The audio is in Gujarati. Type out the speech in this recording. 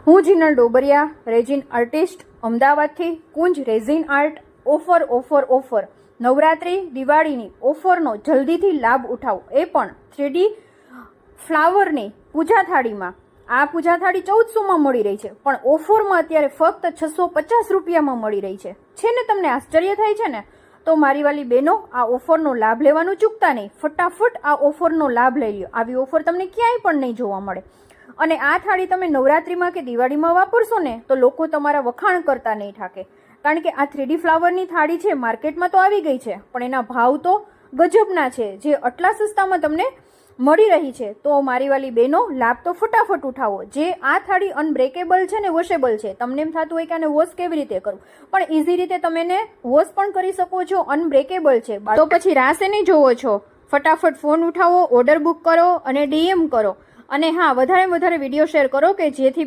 હું જીનલ ડોબરિયા, રેઝિન આર્ટિસ્ટ, અમદાવાદથી. Kunj resin art. Offer offer offer. Navratri દિવાળીની ઓફરનો જલ્દીથી લાભ ઉઠાવો, એ પણ 3D ફ્લાવરની પૂજા થાળીમાં. આ પૂજા થાળી 1400માં મળી રહી છે, પણ ઓફરમાં અત્યારે ફક્ત 650 રૂપિયામાં મળી રહી છે ને? તમને આશ્ચર્ય થાય છે ને? તો મારી વાલી બહેનો, આ ઓફરનો લાભ લેવાનું ચૂકતા નહીં. ફટાફટ આ ઓફરનો લાભ લઈ લો. આવી ઓફર તમને ક્યાંય પણ નહીં જોવા મળે. અને આ થાળી તમે નવરાત્રિમાં કે દિવાળીમાં વાપરશો ને તો લોકો તમારા વખાણ કરતા નહીં થાકે. કારણ કે આ 3D ફ્લાવરની થાળી છે, માર્કેટમાં તો આવી ગઈ છે, પણ એના ભાવ તો ગજબના છે, જે આટલા સસ્તામાં તમને મળી રહી છે. તો મારી વાલી બહેનો, લાભ તો ફટાફટ ઉઠાવો. જે આ થાળી અનબ્રેકેબલ છે ને વોશેબલ છે. તમને એમ થતું હોય કે આને વોશ કેવી રીતે કરવું, પણ ઇઝી રીતે તમે એને વોશ પણ કરી શકો છો. અનબ્રેકેબલ છે, તો પછી રાસ નહીં જોવો છો. ફટાફટ ફોન ઉઠાવો, ઓર્ડર બુક કરો અને DM કરો. અને હા, વધારે વિડીયો શેર કરો કે જેથી